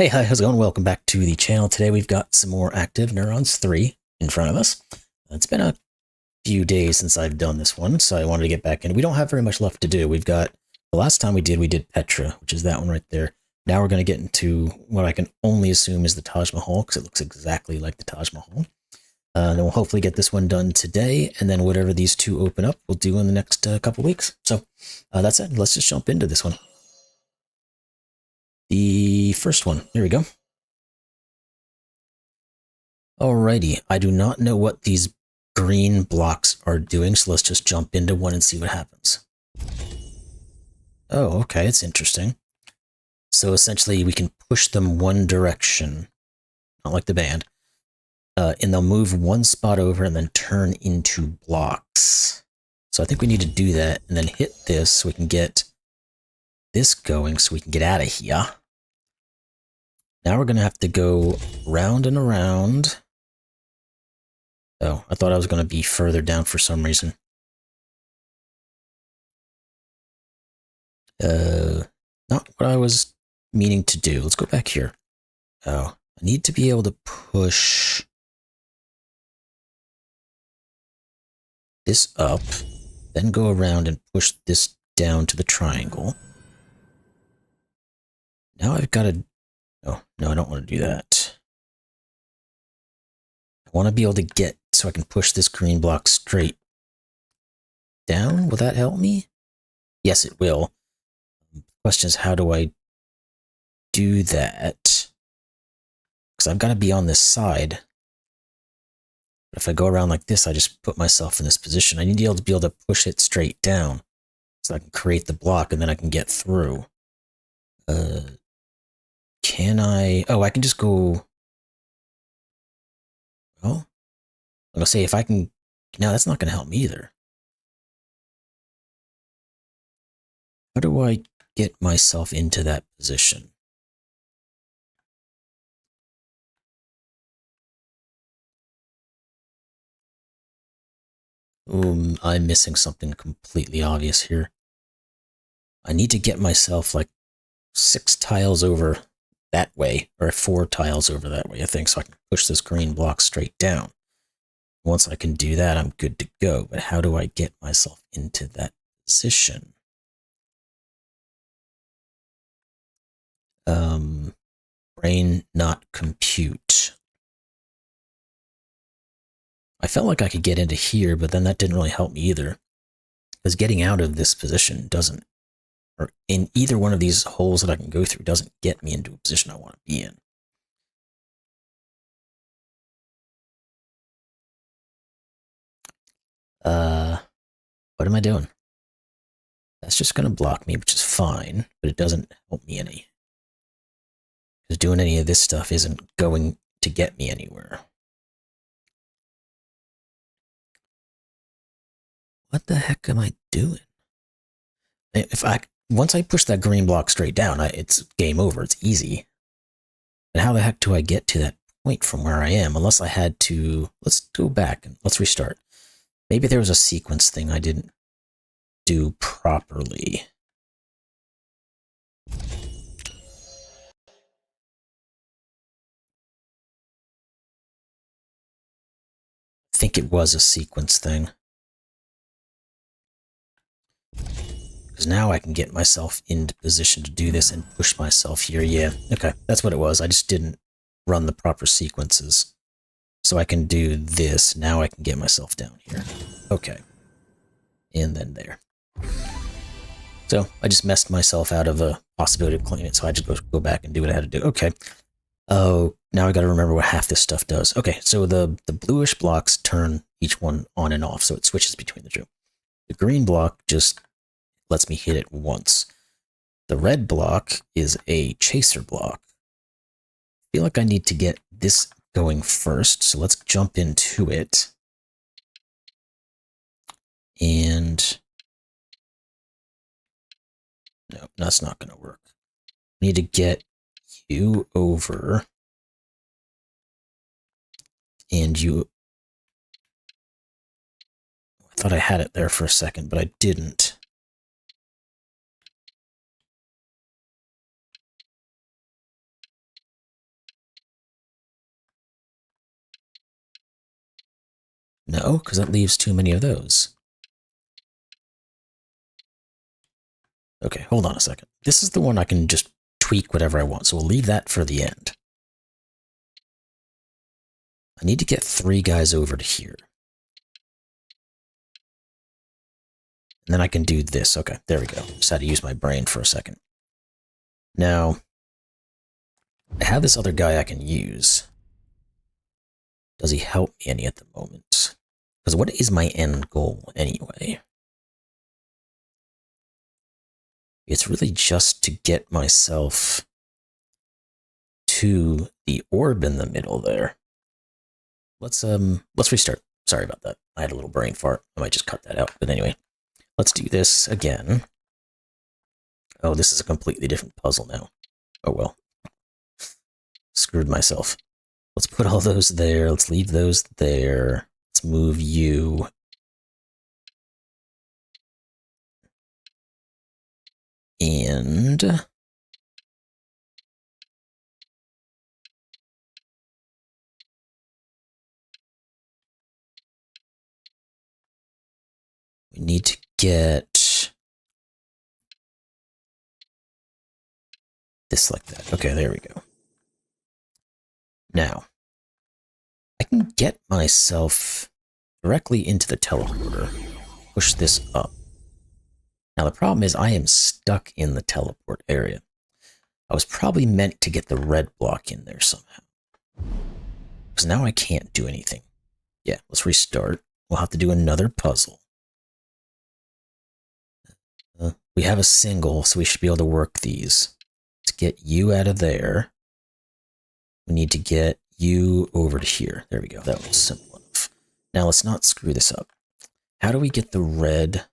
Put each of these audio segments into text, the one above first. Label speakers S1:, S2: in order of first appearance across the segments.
S1: Hey, hi, how's it going? Welcome back to the channel. Today we've got some more Active Neurons 3 in front of us. It's been a few days since I've done this one, so I wanted to get back in. We don't have very much left to do. We've got, the last time we did Petra, which is that one right there. Now we're going to get into what I can only assume is the Taj Mahal, because it looks exactly like the Taj Mahal. Then we'll hopefully get this one done today, and then whatever these two open up, we'll do in the next couple weeks. So that's it. Let's just jump into this one. The first one. Here we go. Alrighty, I do not know what these green blocks are doing, so let's just jump into one and see what happens. Oh, okay, it's interesting. So essentially we can push them one direction, not like the band, and they'll move one spot over and then turn into blocks. So I think we need to do that and then hit this so we can get this going so we can get out of here. Now we're going to have to go round and around. Oh, I thought I was going to be further down for some reason. Not what I was meaning to do. Let's go back here. Oh, I need to be able to push this up, then go around and push this down to the triangle. Now I've got to... Oh, no, I don't want to do that. I want to be able to get so I can push this green block straight down. Will that help me? Yes, it will. The question is, how do I do that? Because I've got to be on this side. But if I go around like this, I just put myself in this position. I need to be able to push it straight down so I can create the block and then I can get through. Can I... Oh, I can just go... Well, I'm going to say if I can... No, that's not going to help me either. How do I get myself into that position? I'm missing something completely obvious here. I need to get myself like 6 tiles over that way, or 4 tiles over that way, I think, so I can push this green block straight down. Once I can do that, I'm good to go. But how do I get myself into that position? Brain not compute. I felt like I could get into here, but then that didn't really help me either. Because getting out of this position doesn't, or in either one of these holes that I can go through, doesn't get me into a position I want to be in. What am I doing? That's just going to block me, which is fine, but it doesn't help me any. Because doing any of this stuff isn't going to get me anywhere. What the heck am I doing? Once I push that green block straight down, it's game over. It's easy. But how the heck do I get to that point from where I am? Unless I had to... Let's go back and let's restart. Maybe there was a sequence thing I didn't do properly. I think it was a sequence thing. Because now I can get myself into position to do this and push myself here. Yeah, okay, that's what it was. I just didn't run the proper sequences. So I can do this. Now I can get myself down here. Okay. And then there. So I just messed myself out of a possibility of cleaning it, so I just go back and do what I had to do. Okay. Oh, now I got to remember what half this stuff does. Okay, so the bluish blocks turn each one on and off, so it switches between the two. The green block just lets me hit it once. The red block is a chaser block. I feel like I need to get this going first, so let's jump into it. And... no, that's not going to work. I need to get you over. And you... I thought I had it there for a second, but I didn't. No, because that leaves too many of those. Okay, hold on a second. This is the one I can just tweak whatever I want, so we'll leave that for the end. I need to get 3 guys over to here. And then I can do this. Okay, there we go. Just had to use my brain for a second. Now, I have this other guy I can use. Does he help me any at the moment? Because what is my end goal anyway? It's really just to get myself to the orb in the middle there. Let's restart. Sorry about that. I had a little brain fart. I might just cut that out. But anyway, let's do this again. Oh, this is a completely different puzzle now. Oh well. Screwed myself. Let's put all those there. Let's leave those there. Let's move you. And we need to get this like that. Okay, there we go. Now, I can get myself directly into the teleporter. Push this up. Now, the problem is I am stuck in the teleport area. I was probably meant to get the red block in there somehow. Because now I can't do anything. Yeah, let's restart. We'll have to do another puzzle. We have a single, so we should be able to work these. To get you out of there, we need to get you over to here. There we go. That was simple enough. Now let's not screw this up. How do we get the red?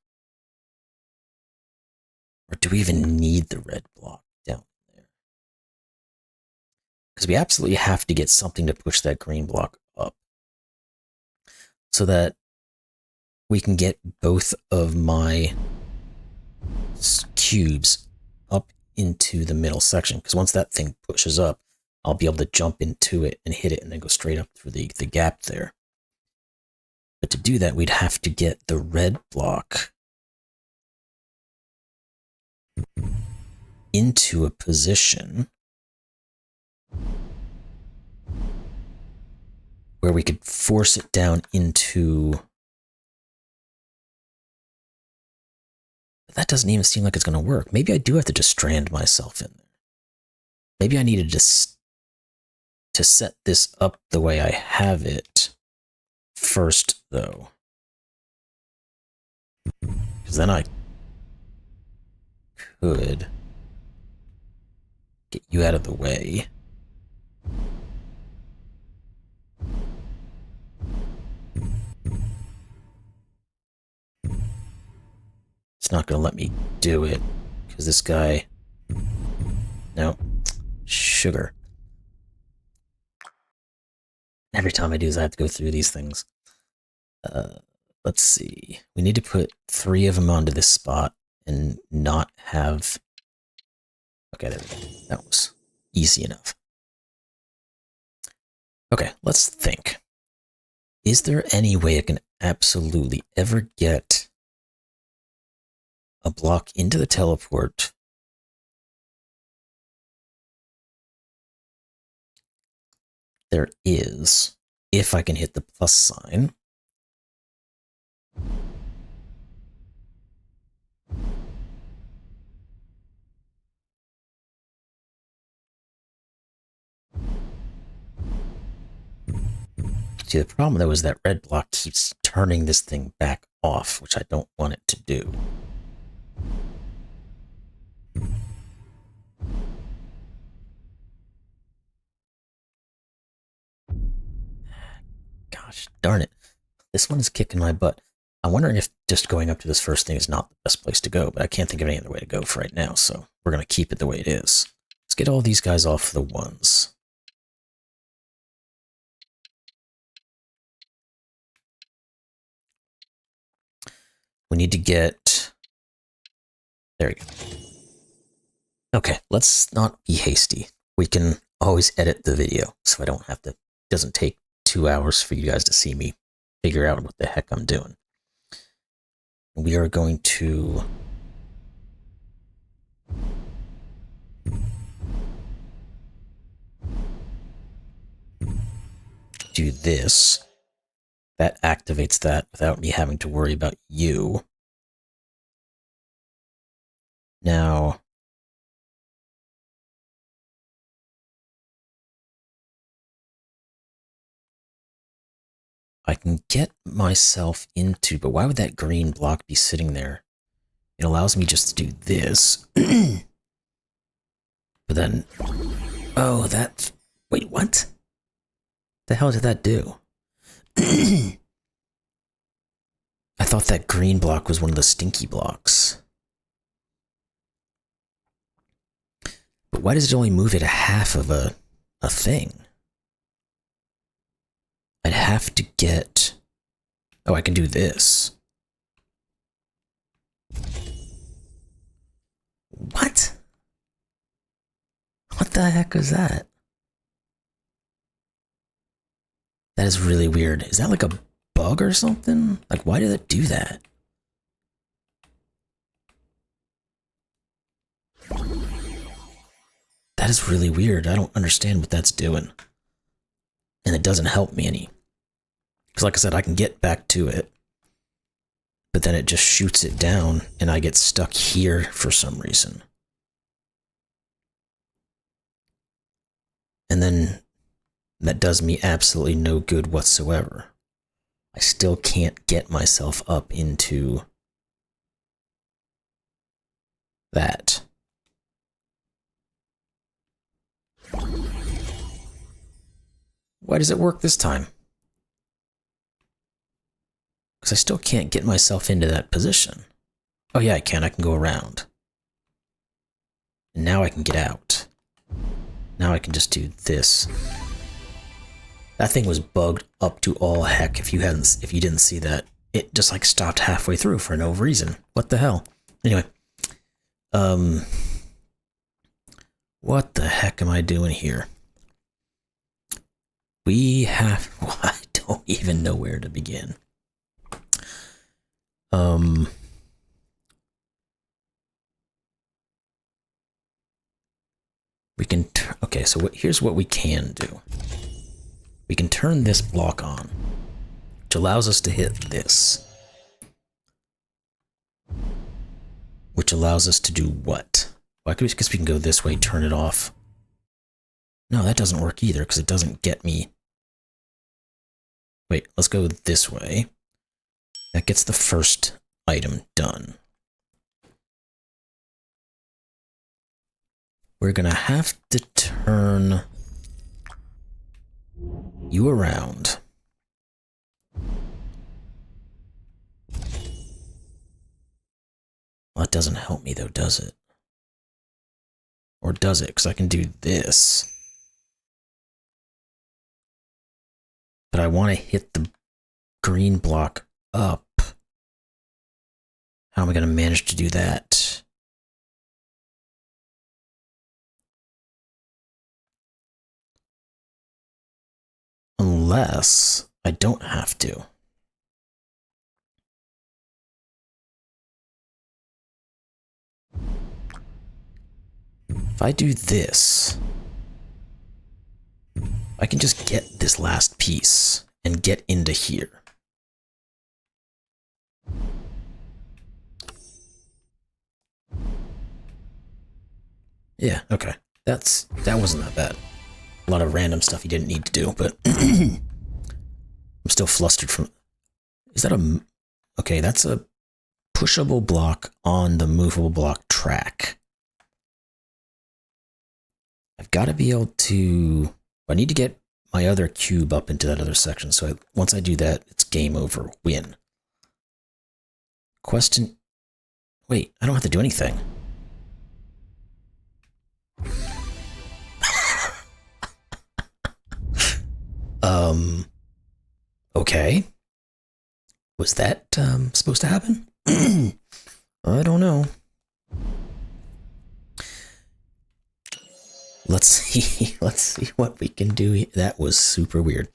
S1: Or do we even need the red block down there? Because we absolutely have to get something to push that green block up. So that we can get both of my cubes up into the middle section. Because once that thing pushes up, I'll be able to jump into it and hit it and then go straight up through the gap there. But to do that, we'd have to get the red block into a position where we could force it down into... But that doesn't even seem like it's going to work. Maybe I do have to just strand myself in there. Maybe I needed to set this up the way I have it first, though. Because then I could get you out of the way. It's not going to let me do it because this guy... No. Sugar. Every time I do this, I have to go through these things. Let's see. We need to put 3 of them onto this spot and not have... Okay, there we go. That was easy enough. Okay, let's think. Is there any way I can absolutely ever get a block into the teleport There is, if I can hit the plus sign. See, the problem though is that red block keeps turning this thing back off, which I don't want it to do. Gosh darn it. This one is kicking my butt. I'm wondering if just going up to this first thing is not the best place to go, but I can't think of any other way to go for right now, so we're going to keep it the way it is. Let's get all these guys off the ones. We need to get... There we go. Okay, let's not be hasty. We can always edit the video, so I don't have to... It doesn't take 2 hours for you guys to see me figure out what the heck I'm doing. We are going to do this. That activates that without me having to worry about you. Now, I can get myself into, but why would that green block be sitting there? It allows me just to do this. But then, oh, that, wait, what? The hell did that do? I thought that green block was one of the stinky blocks. But why does it only move it a half of a thing? I'd have to get... Oh, I can do this. What? What the heck is that? That is really weird. Is that like a bug or something? Like, why did it do that? That is really weird. I don't understand what that's doing. And it doesn't help me any. Because like I said, I can get back to it. But then it just shoots it down and I get stuck here for some reason. And then that does me absolutely no good whatsoever. I still can't get myself up into that. Why does it work this time? Because I still can't get myself into that position. Oh yeah, I can. I can go around. And now I can get out. Now I can just do this. That thing was bugged up to all heck. If you didn't see that, it just like stopped halfway through for no reason. What the hell? Anyway, what the heck am I doing here? We have. Well, I don't even know where to begin. We can. Okay, so here's what we can do. We can turn this block on, which allows us to hit this. Which allows us to do what? Well, I guess we can go this way, turn it off. No, that doesn't work either, because it doesn't get me. Wait, let's go this way. That gets the first item done. We're gonna have to turn you around. Well, that doesn't help me though, does it? Or does it? Because I can do this. But I want to hit the green block up. How am I going to manage to do that? Unless I don't have to. If I do this, I can just get this last piece and get into here. Yeah, okay. That wasn't that bad. A lot of random stuff you didn't need to do, but I'm still flustered from... Is that a... Okay, that's a pushable block on the movable block track. I've got to be able to... I need to get my other cube up into that other section, so once I do that, it's game over. Win. Question... Wait, I don't have to do anything. Okay. Was that, supposed to happen? I don't know. Let's see what we can do. That was super weird.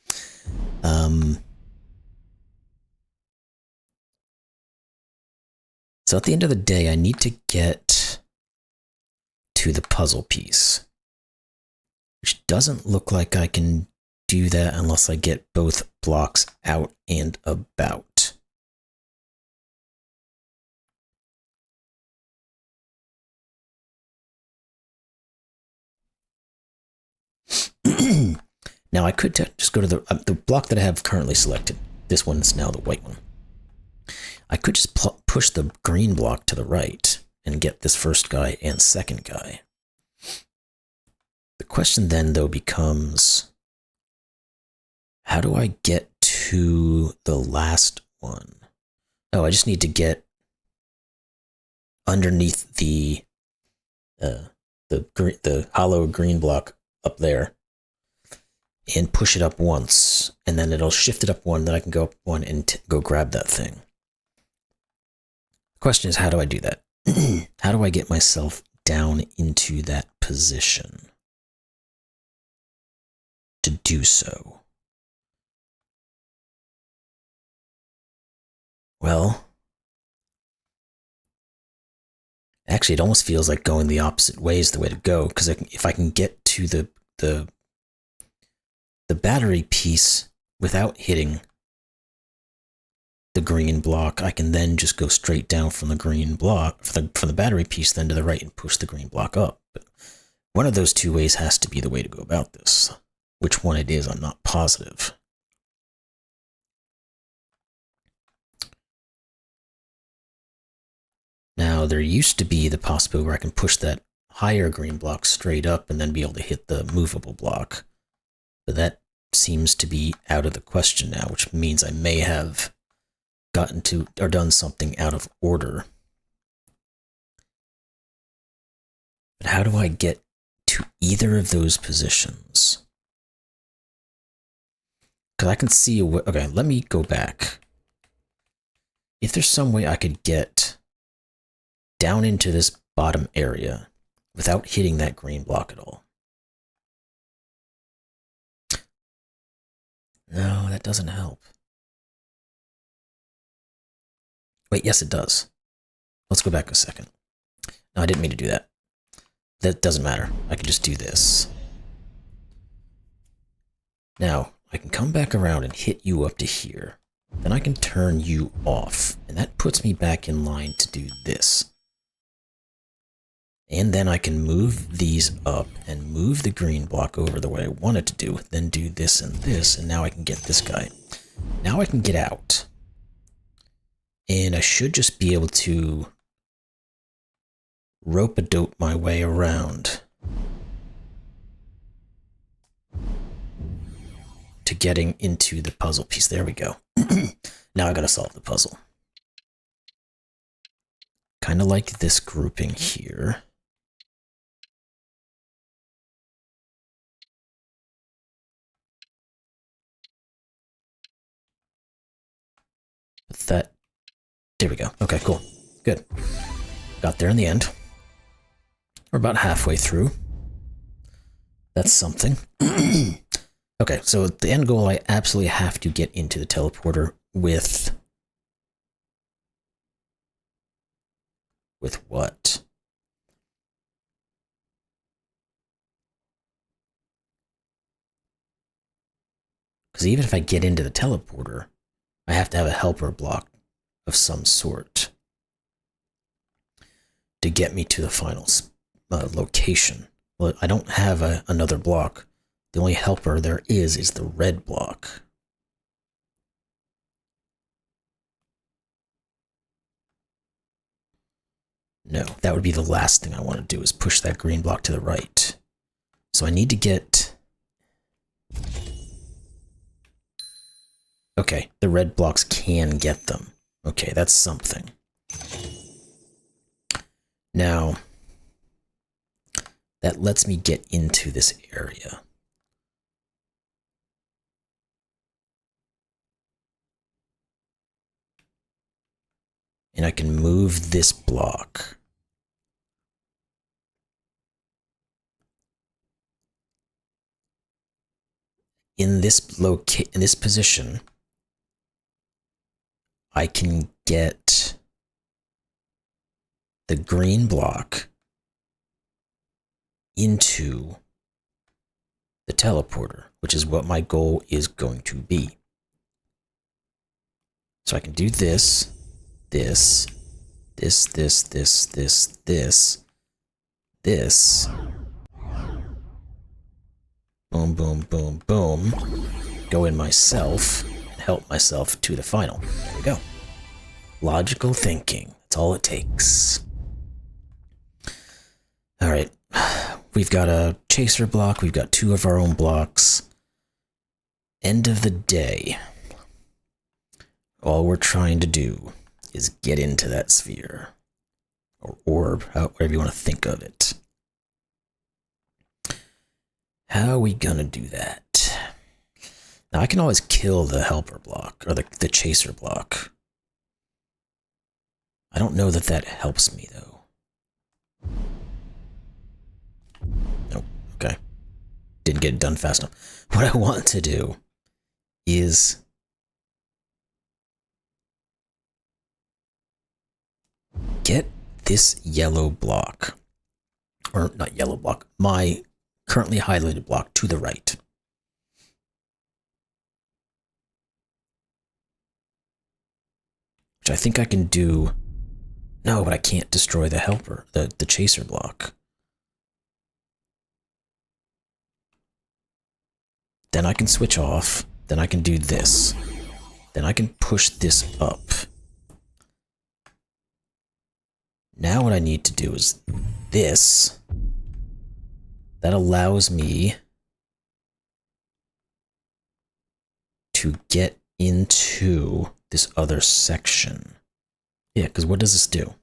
S1: So at the end of the day, I need to get to the puzzle piece, which doesn't look like I can do that unless I get both blocks out and about. Now I could just go to the block that I have currently selected. This one is now the white one. I could just push the green block to the right and get this first guy and second guy. The question then, though, becomes, how do I get to the last one? Oh, I just need to get underneath the hollow green block up there and push it up once, and then it'll shift it up one, then I can go up one and go grab that thing. The question is, how do I do that? How do I get myself down into that position to do so? Well, actually, it almost feels like going the opposite way is the way to go, because if I can get to the battery piece without hitting the green block, I can then just go straight down from the green block, from the battery piece then to the right and push the green block up. But one of those two ways has to be the way to go about this. Which one it is, I'm not positive. Now, there used to be the possibility where I can push that higher green block straight up and then be able to hit the movable block. But that seems to be out of the question now, which means I may have gotten to or done something out of order. But how do I get to either of those positions? Because I can see okay, let me go back. If there's some way I could get down into this bottom area without hitting that green block at all. No, that doesn't help. Wait, yes, it does. Let's go back a second. No, I didn't mean to do that. That doesn't matter. I can just do this. Now, I can come back around and hit you up to here. Then I can turn you off, and that puts me back in line to do this. And then I can move these up and move the green block over the way I want it to do, then do this, and now I can get this guy. Now I can get out. And I should just be able to rope-a-dope my way around to getting into the puzzle piece. There we go. Now I gotta solve the puzzle. Kind of like this grouping here. But that, there we go. Okay, cool. Good. Got there in the end. We're about halfway through. That's something. Okay, so at the end goal, I absolutely have to get into the teleporter with what? Because even if I get into the teleporter, I have to have a helper block of some sort to get me to the final location. Well, I don't have another block. The only helper there is the red block. No, that would be the last thing I want to do, is push that green block to the right. So I need to get... Okay, the red blocks can get them. Okay, that's something. Now, that lets me get into this area. And I can move this block. In this position, I can get the green block into the teleporter, which is what my goal is going to be. So I can do this, this, this, this, this, this, this, this. Boom, boom, boom, boom. Go in myself and help myself to the final. There we go. Logical thinking. That's all it takes. All right. We've got a chaser block. We've got 2 of our own blocks. End of the day. All we're trying to do is get into that sphere. Or orb, whatever you want to think of it. How are we gonna do that? Now I can always kill the helper block, or the chaser block. I don't know that that helps me, though. Nope, okay. Didn't get it done fast enough. What I want to do is get this yellow block, or not yellow block, my currently highlighted block to the right. Which I think I can do. No, but I can't destroy the helper, the chaser block. Then I can switch off. Then I can do this. Then I can push this up. Now what I need to do is this. That allows me to get into this other section. Yeah, because what does this do?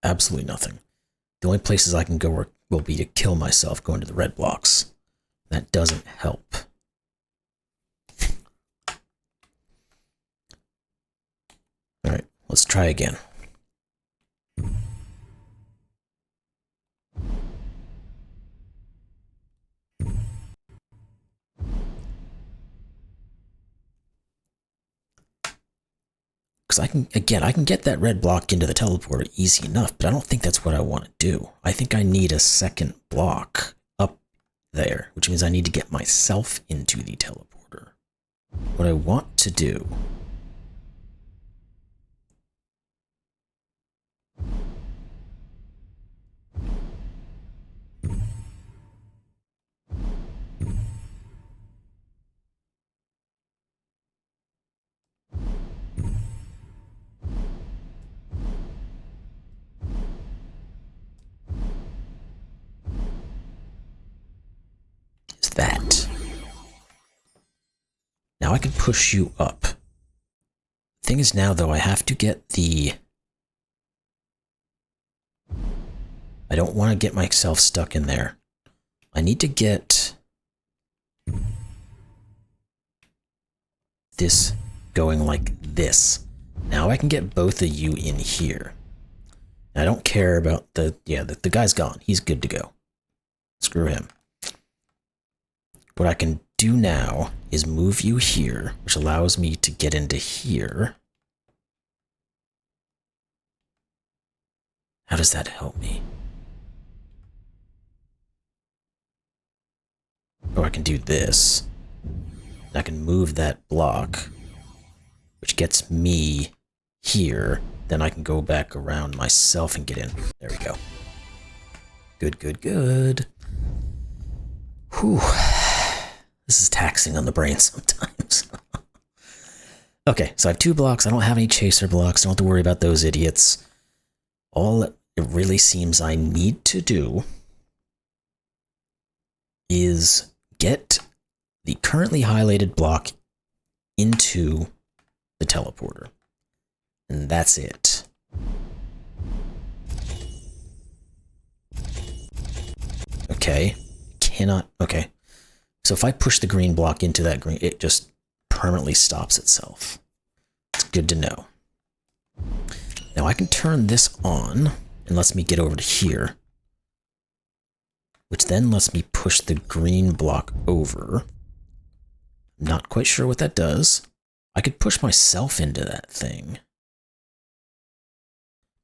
S1: Absolutely nothing. The only places I can go will be to kill myself going to the red blocks. That doesn't help. Alright, let's try again. Because I can get that red block into the teleporter easy enough, but I don't think that's what I want to do. I think I need a second block up there, which means I need to get myself into the teleporter. What I want to do is that. Now I can push you up. Thing is now, though, I have to get the... I don't want to get myself stuck in there. I need to get this going like this. Now I can get both of you in here. I don't care about the guy's gone. He's good to go. Screw him. What I can do now is move you here, which allows me to get into here. How does that help me? Or I can do this. I can move that block, which gets me here. Then I can go back around myself and get in. There we go. Good, good, good. Whew. This is taxing on the brain sometimes. Okay, so I have 2 blocks. I don't have any chaser blocks. Don't have to worry about those idiots. All it really seems I need to do is get the currently highlighted block into the teleporter. And that's it. Okay. Cannot... Okay. So if I push the green block into that green, it just permanently stops itself. It's good to know. Now I can turn this on and lets me get over to here, which then lets me push the green block over. Not quite sure what that does. I could push myself into that thing.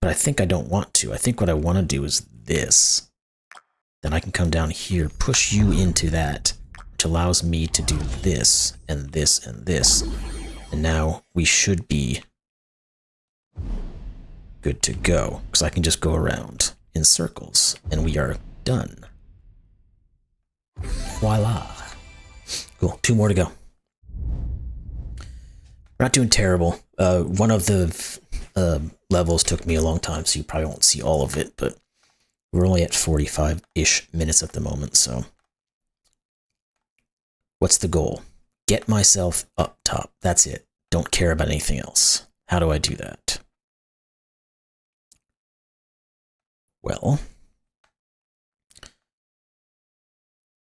S1: But I think I don't want to. I think what I want to do is this. Then I can come down here, push you into that, which allows me to do this, and this, and this. And now we should be good to go, because I can just go around in circles, and we are done. Voila. Cool, 2 more to go. We're not doing terrible. One of the levels took me a long time, so you probably won't see all of it, but we're only at 45-ish minutes at the moment, so. What's the goal? Get myself up top. That's it. Don't care about anything else. How do I do that? Well,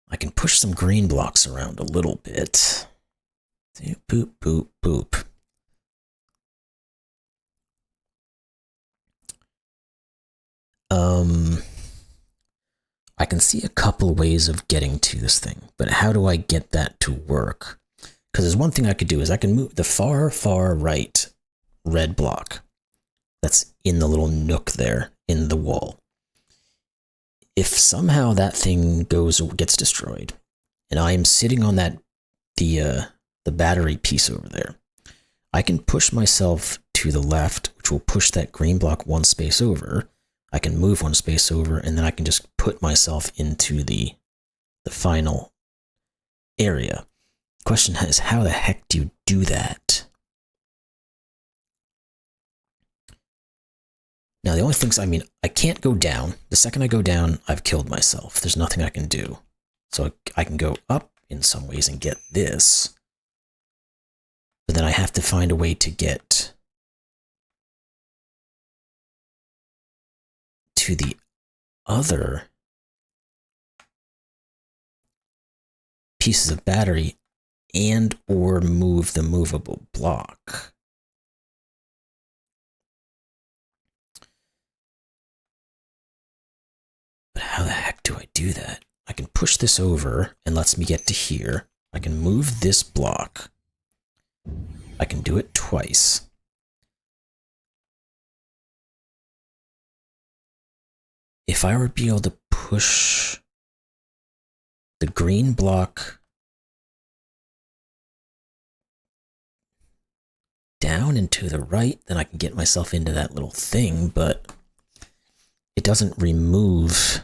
S1: I can push some green blocks around a little bit. Boop, boop, boop. I can see a couple ways of getting to this thing, but how do I get that to work? Because there's one thing I could do is I can move the far, far right red block that's in the little nook there in the wall. If somehow that thing gets destroyed, and I am sitting on that the battery piece over there, I can push myself to the left, which will push that green block 1 space over. I can move 1 space over, and then I can just put myself into the final area. The question is, how the heck do you do that? Now, the only things, I can't go down. The second I go down, I've killed myself. There's nothing I can do. So I can go up in some ways and get this. But then I have to find a way to get to the other pieces of battery and or move the movable block. But how the heck do I do that? I can push this over and lets me get to here. I can move this block. I can do it twice. If I were to be able to push the green block down and to the right, then I can get myself into that little thing, but it doesn't remove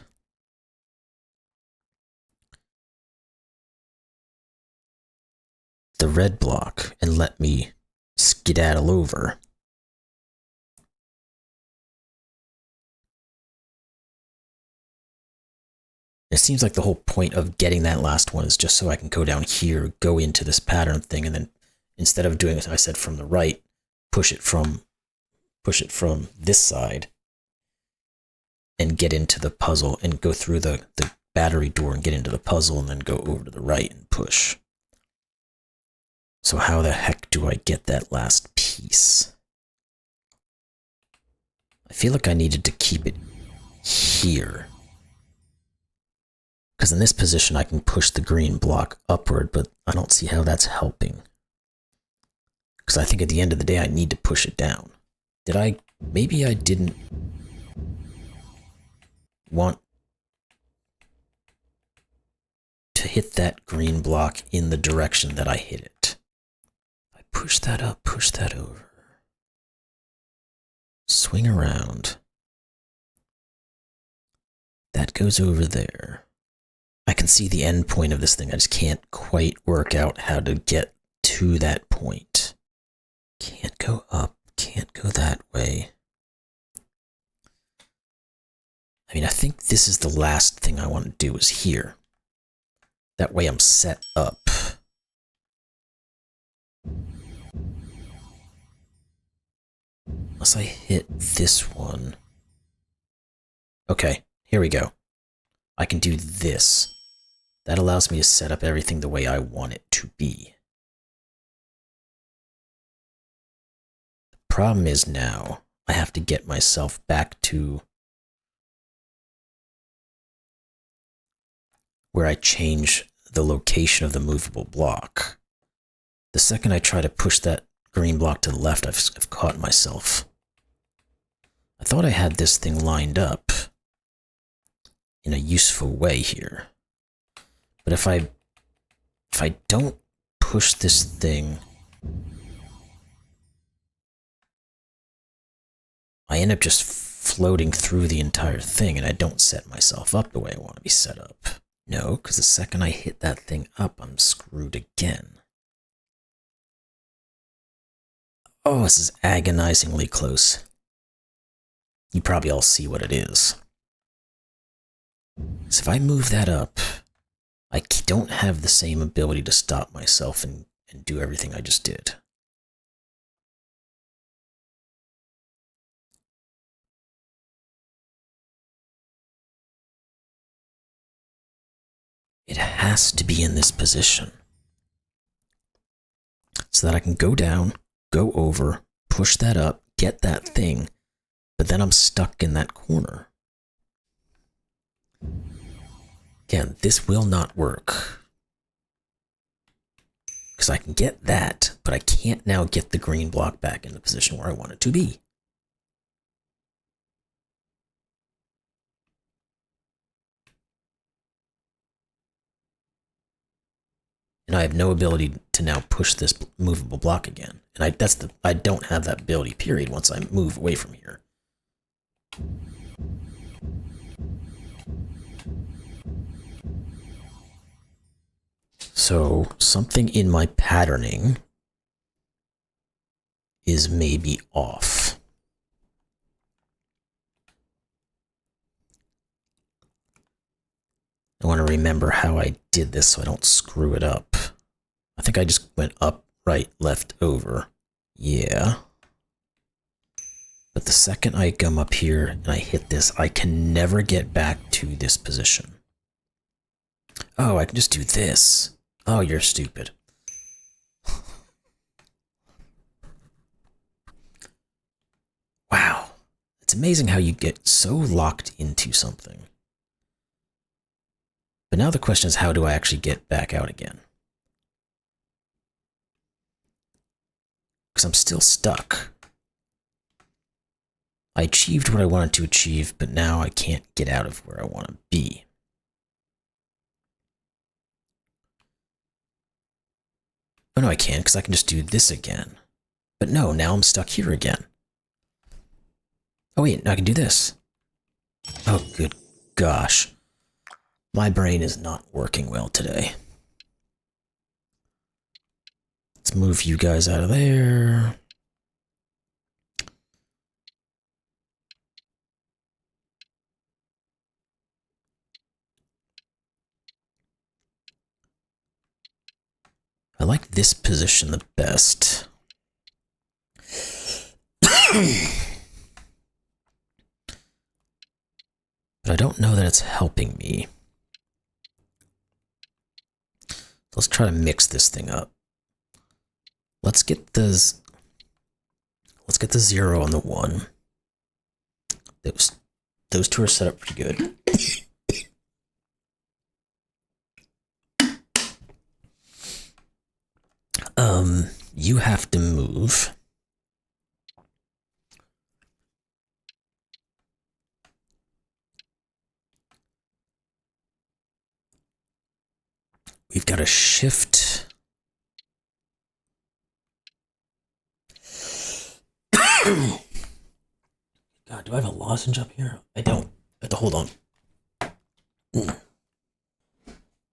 S1: the red block and let me skedaddle over. It seems like the whole point of getting that last one is just so I can go down here, go into this pattern thing, and then instead of doing as I said from the right, push it from this side and get into the puzzle and go through the battery door and get into the puzzle and then go over to the right and push. So how the heck do I get that last piece? I feel like I needed to keep it here. Because in this position, I can push the green block upward, but I don't see how that's helping. Because I think at the end of the day, I need to push it down. Maybe I didn't want to hit that green block in the direction that I hit it. I push that up, push that over. Swing around. That goes over there. I can see the end point of this thing. I just can't quite work out how to get to that point. Can't go up, can't go that way. I think this is the last thing I want to do is here. That way I'm set up. Unless I hit this one. Okay, here we go. I can do this. That allows me to set up everything the way I want it to be. The problem is now I have to get myself back to where I change the location of the movable block. The second I try to push that green block to the left, I've caught myself. I thought I had this thing lined up in a useful way here. But if I don't push this thing, I end up just floating through the entire thing, and I don't set myself up the way I want to be set up. No, because the second I hit that thing up, I'm screwed again. Oh, this is agonizingly close. You probably all see what it is. So if I move that up, I don't have the same ability to stop myself and do everything I just did. It has to be in this position so that I can go down, go over, push that up, get that thing, but then I'm stuck in that corner. Again, this will not work. Because I can get that, but I can't now get the green block back in the position where I want it to be. And I have no ability to now push this movable block again. And I don't have that ability, period, once I move away from here. So something in my patterning is maybe off. I want to remember how I did this so I don't screw it up. I think I just went up, right, left, over. Yeah. But the second I come up here and I hit this, I can never get back to this position. Oh, I can just do this. Oh, you're stupid. Wow. It's amazing how you get so locked into something. But now the question is, how do I actually get back out again? Because I'm still stuck. I achieved what I wanted to achieve, but now I can't get out of where I want to be. Oh no, I can, because I can just do this again. But no, now I'm stuck here again. Oh wait, now I can do this. Oh, good gosh. My brain is not working well today. Let's move you guys out of there. I like this position the best. But I don't know that it's helping me. Let's try to mix this thing up. Let's get the 0 and the 1. Those two are set up pretty good. You have to move. We've got to shift. God, do I have a lozenge up here? I don't. I have to hold on.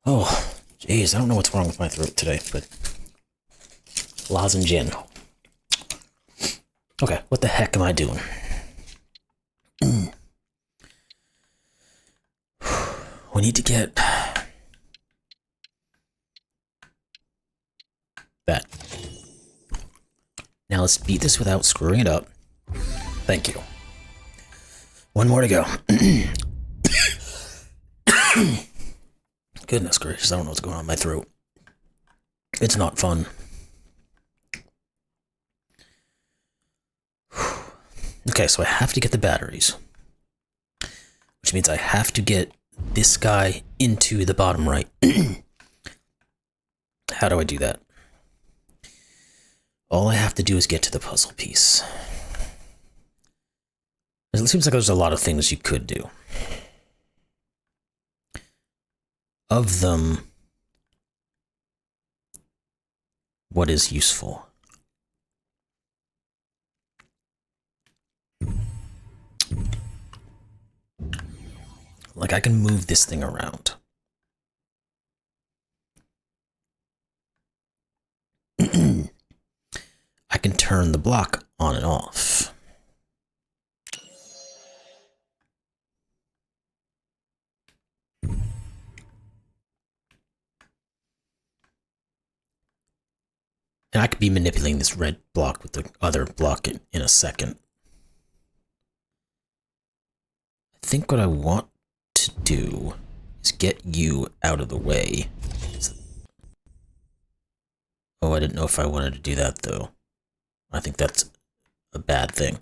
S1: Oh, jeez, I don't know what's wrong with my throat today, but lozenge in. Okay, what the heck am I doing? We need to get that. Now let's beat this without screwing it up. Thank you. One more to go. Goodness gracious, I don't know what's going on in my throat. It's not fun. Okay, so I have to get the batteries. Which means I have to get this guy into the bottom right. How do I do that? All I have to do is get to the puzzle piece. It seems like there's a lot of things you could do. Of them, what is useful? Like, I can move this thing around. I can turn the block on and off. And I could be manipulating this red block with the other block in a second. I think what I want to do is get you out of the way. Oh, I didn't know if I wanted to do that, though. I think that's a bad thing.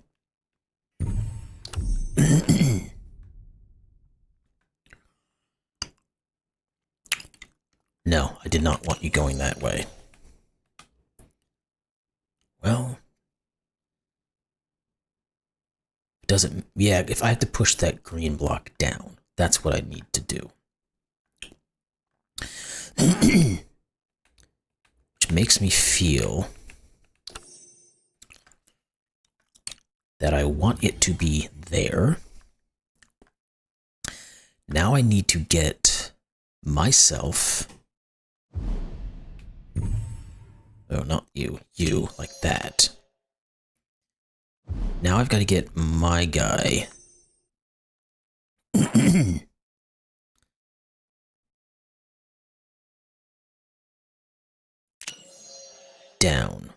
S1: No, I did not want you going that way. Well, it doesn't... Yeah, if I have to push that green block down, that's what I need to do. Which makes me feel that I want it to be there. Now I need to get myself... Oh, not you. You, like that. Now I've got to get my guy... down.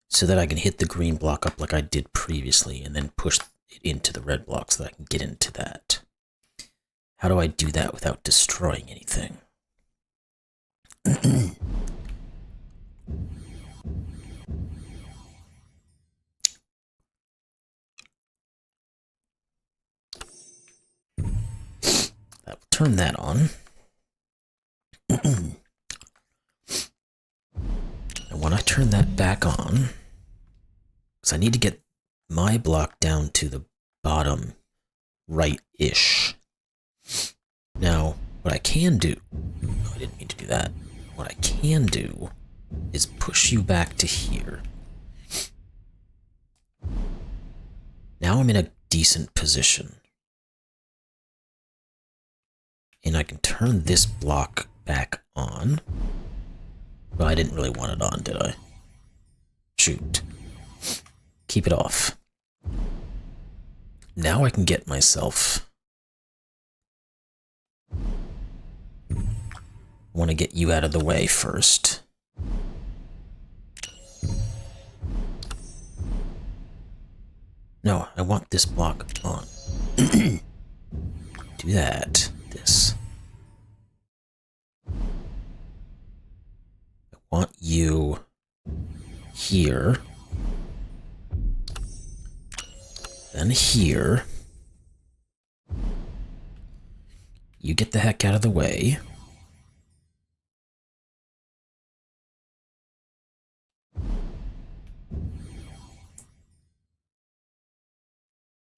S1: So that I can hit the green block up like I did previously, and then push it into the red block so that I can get into that. How do I do that without destroying anything? That will turn that on. And when I turn that back on, because I need to get my block down to the bottom right-ish. Now, what I can do... Oh, I didn't mean to do that. What I can do is push you back to here. Now I'm in a decent position. And I can turn this block back on. Well, I didn't really want it on, did I? Shoot. Keep it off. Now I can get myself... I want to get you out of the way first. No, I want this block on. Do that. This. I want you here. Then here. You get the heck out of the way.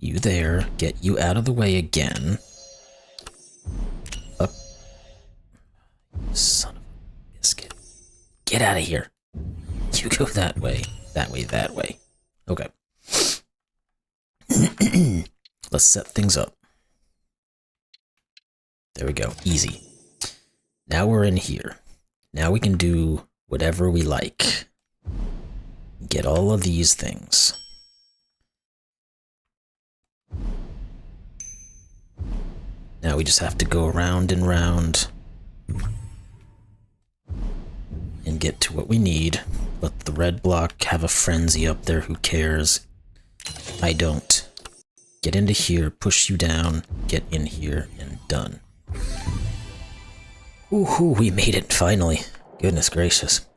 S1: You there, get you out of the way again. Up. Son of a biscuit. Get out of here. You go that way, that way, that way. Okay. Let's set things up. There we go, easy. Now we're in here. Now we can do whatever we like. Get all of these things. Now we just have to go around and round and get to what we need. Let the red block have a frenzy up there, who cares? I don't. Get into here, push you down, get in here, and done. Woohoo, we made it finally. Goodness gracious.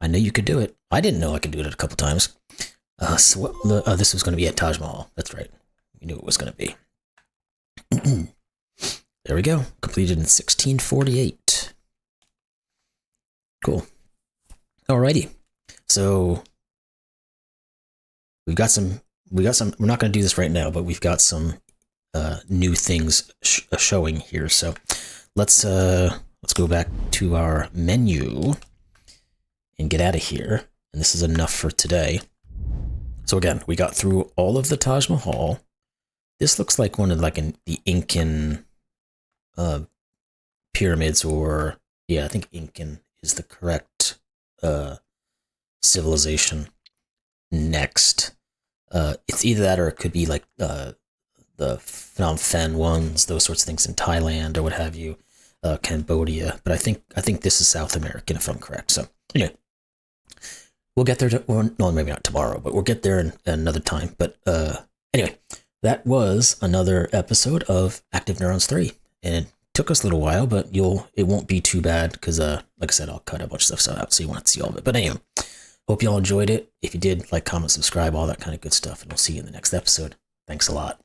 S1: I knew you could do it. I didn't know I could do it a couple times. So what, this was going to be at Taj Mahal. That's right. We knew it was going to be. There we go. Completed in 1648. Cool. Alrighty. So we've got some we got some. We're not going to do this right now, but we've got some new things showing here. So let's go back to our menu and get out of here. And this is enough for today. So again, we got through all of the Taj Mahal. This looks like one of the Incan pyramids, or yeah, I think Incan is the correct civilization. Next, it's either that or it could be like the Phnom Penh ones, those sorts of things in Thailand or what have you, Cambodia. But I think this is South American if I'm correct. So anyway, we'll get there. No, maybe not tomorrow, but we'll get there in another time. But anyway, that was another episode of Active Neurons 3, and it took us a little while, but it won't be too bad because like I said, I'll cut a bunch of stuff out so you won't see all of it. But anyway, hope you all enjoyed it. If you did, like, comment, subscribe, all that kind of good stuff, and we'll see you in the next episode. Thanks a lot.